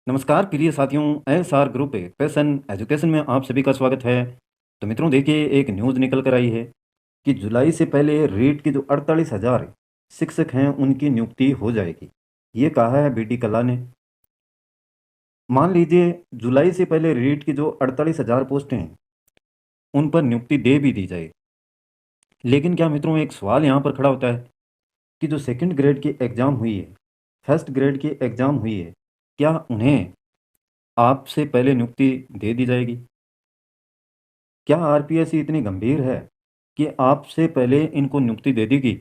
नमस्कार प्रिय साथियों, एसआर ग्रुप पैशन एजुकेशन में आप सभी का स्वागत है। तो मित्रों देखिए, एक न्यूज़ निकल कर आई है कि जुलाई से पहले रीट की जो 48,000 शिक्षक हैं उनकी नियुक्ति हो जाएगी। ये कहा है बीडी कला ने। मान लीजिए जुलाई से पहले रीट की जो 48,000 पोस्टें हैं उन पर नियुक्ति दे भी दी जाए, लेकिन क्या मित्रों एक सवाल यहाँ पर खड़ा होता है कि जो सेकंड ग्रेड की एग्ज़ाम हुई है, फर्स्ट ग्रेड की एग्ज़ाम हुई है, क्या उन्हें आपसे पहले नियुक्ति दे दी जाएगी? क्या आरपीएससी इतनी गंभीर है कि आपसे पहले इनको नियुक्ति दे देगी?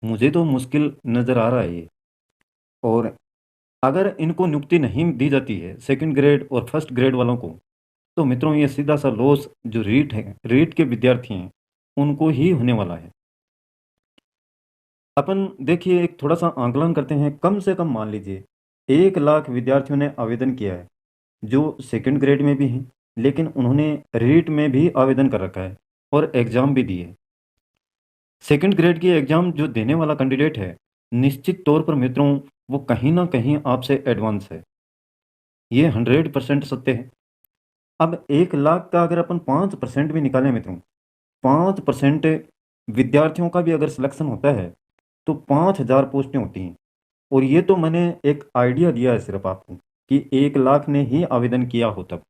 मुझे तो मुश्किल नज़र आ रहा है ये। और अगर इनको नियुक्ति नहीं दी जाती है सेकंड ग्रेड और फर्स्ट ग्रेड वालों को, तो मित्रों ये सीधा सा लॉस जो रीट के विद्यार्थी हैं उनको ही होने वाला है। अपन देखिए एक थोड़ा सा आंकलन करते हैं। कम से कम मान लीजिए 1 लाख विद्यार्थियों ने आवेदन किया है जो सेकंड ग्रेड में भी हैं, लेकिन उन्होंने रीट में भी आवेदन कर रखा है और एग्ज़ाम भी दिए। सेकंड ग्रेड की एग्ज़ाम जो देने वाला कैंडिडेट है, निश्चित तौर पर मित्रों वो कहीं न कहीं आपसे एडवांस है। ये 100% सत्य है। अब 1 लाख का अगर अपन 5% भी निकालें मित्रों, 5% विद्यार्थियों का भी अगर सिलेक्शन होता है, तो 5,000 पोस्टें होती हैं। और ये तो मैंने एक आइडिया दिया है सिर्फ़ आपको कि 1 लाख ने ही आवेदन किया हो तब।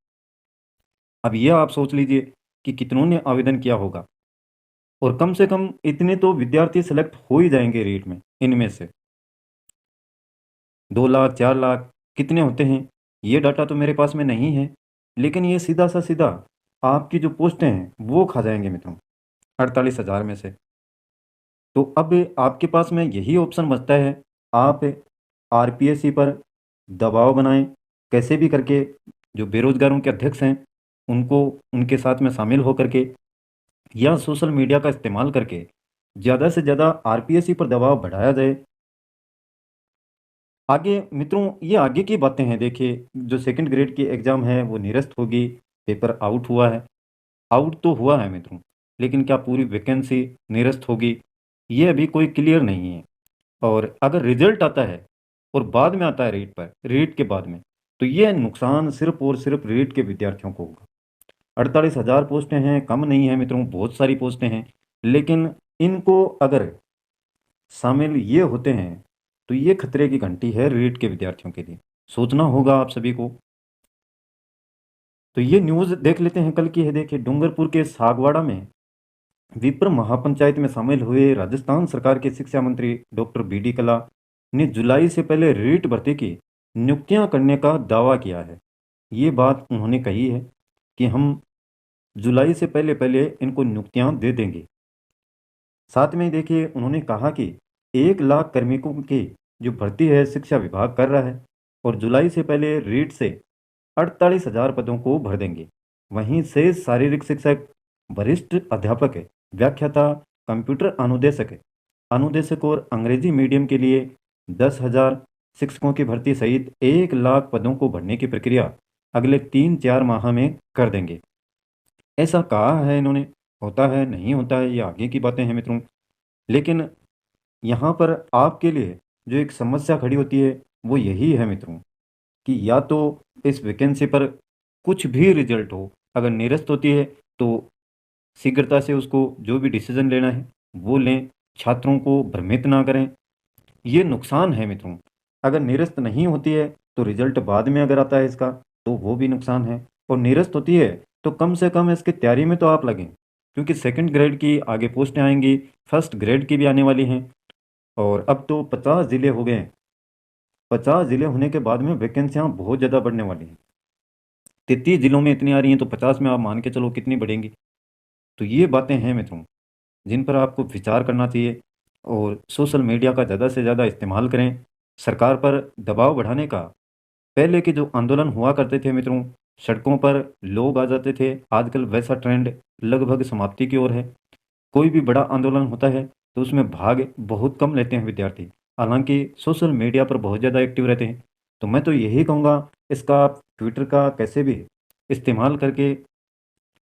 अब ये आप सोच लीजिए कि कितनों ने आवेदन किया होगा, और कम से कम इतने तो विद्यार्थी सेलेक्ट हो ही जाएँगे रीट में, इनमें से। 2 लाख, 4 लाख कितने होते हैं, ये डाटा तो मेरे पास में नहीं है, लेकिन ये सीधा आपकी जो पोस्टें हैं, वो खा जाएँगे मित्रों, 48,000 में से। तो अब आपके पास में यही ऑप्शन बचता है, आप आरपीएससी पर दबाव बनाएँ, कैसे भी करके जो बेरोज़गारों के अध्यक्ष हैं, उनको उनके साथ में शामिल होकर के या सोशल मीडिया का इस्तेमाल करके ज़्यादा से ज़्यादा आरपीएससी पर दबाव बढ़ाया जाए। आगे मित्रों ये आगे की बातें हैं। देखिए जो सेकंड ग्रेड की एग्ज़ाम है वो निरस्त होगी, पेपर आउट हुआ है। आउट तो हुआ है मित्रों, लेकिन क्या पूरी वैकेंसी निरस्त होगी? ये अभी कोई क्लियर नहीं है। और अगर रिज़ल्ट आता है और बाद में आता है रीट के बाद में, तो ये नुकसान सिर्फ़ और सिर्फ़ रीट के विद्यार्थियों को होगा। 48,000 पोस्टें हैं, कम नहीं है मित्रों, बहुत सारी पोस्टें हैं। लेकिन इनको अगर शामिल ये होते हैं, तो ये खतरे की घंटी है रीट के विद्यार्थियों के लिए। सोचना होगा आप सभी को। तो ये न्यूज़ देख लेते हैं, कल की है। देखिए डूंगरपुर के सागवाड़ा में विप्र महापंचायत में शामिल हुए राजस्थान सरकार के शिक्षा मंत्री डॉक्टर बीडी कला ने जुलाई से पहले रीट भर्ती की नियुक्तियां करने का दावा किया है। ये बात उन्होंने कही है कि हम जुलाई से पहले पहले इनको नियुक्तियां दे देंगे। साथ में देखिए उन्होंने कहा कि 1 लाख कार्मिकों की जो भर्ती है शिक्षा विभाग कर रहा है, और जुलाई से पहले रीट से 48,000 पदों को भर देंगे। वहीं से शारीरिक शिक्षक, वरिष्ठ अध्यापक, व्याख्याता, कंप्यूटर अनुदेशक, अनुदेशक और अंग्रेजी मीडियम के लिए 10,000 शिक्षकों की भर्ती सहित 1 लाख पदों को भरने की प्रक्रिया अगले 3-4 माह में कर देंगे। ऐसा कहा है इन्होंने। होता है नहीं होता है ये आगे की बातें हैं मित्रों। लेकिन यहाँ पर आपके लिए जो एक समस्या खड़ी होती है वो यही है मित्रों कि या तो इस वैकेंसी पर कुछ भी रिजल्ट हो, अगर निरस्त होती है तो शीघ्रता से उसको जो भी डिसीजन लेना है वो लें, छात्रों को भ्रमित ना करें। ये नुकसान है मित्रों। अगर निरस्त नहीं होती है तो रिजल्ट बाद में अगर आता है इसका, तो वो भी नुकसान है। और निरस्त होती है तो कम से कम इसकी तैयारी में तो आप लगें, क्योंकि सेकंड ग्रेड की आगे पोस्टें आएंगी, फर्स्ट ग्रेड की भी आने वाली हैं। और अब तो 50 ज़िले हो गए हैं। 50 ज़िले होने के बाद में वैकेंसियाँ बहुत ज़्यादा बढ़ने वाली हैं। 33 ज़िलों में इतनी आ रही हैं, तो 50 में आप मान के चलो कितनी बढ़ेंगी। तो ये बातें हैं मित्रों, जिन पर आपको विचार करना चाहिए। और सोशल मीडिया का ज़्यादा से ज़्यादा इस्तेमाल करें। सरकार पर दबाव बढ़ाने का पहले के जो आंदोलन हुआ करते थे मित्रों, सड़कों पर लोग आ जाते थे, आजकल वैसा ट्रेंड लगभग समाप्ति की ओर है। कोई भी बड़ा आंदोलन होता है तो उसमें भाग बहुत कम लेते हैं विद्यार्थी, हालांकि सोशल मीडिया पर बहुत ज़्यादा एक्टिव रहते हैं। तो मैं तो यही कहूँगा, इसका आप ट्विटर का कैसे भी इस्तेमाल करके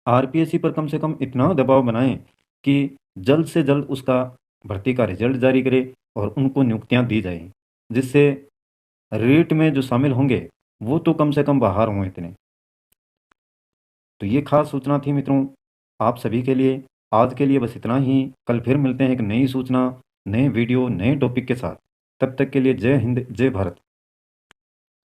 आरपीएससी पर कम से कम इतना दबाव बनाएं कि जल्द से जल्द उसका भर्ती का रिजल्ट जारी करे और उनको नियुक्तियां दी जाएं, जिससे रीट में जो शामिल होंगे वो तो कम से कम बाहर हों इतने। तो ये खास सूचना थी मित्रों आप सभी के लिए। आज के लिए बस इतना ही। कल फिर मिलते हैं एक नई सूचना, नए वीडियो, नए टॉपिक के साथ। तब तक के लिए जय हिंद, जय भारत।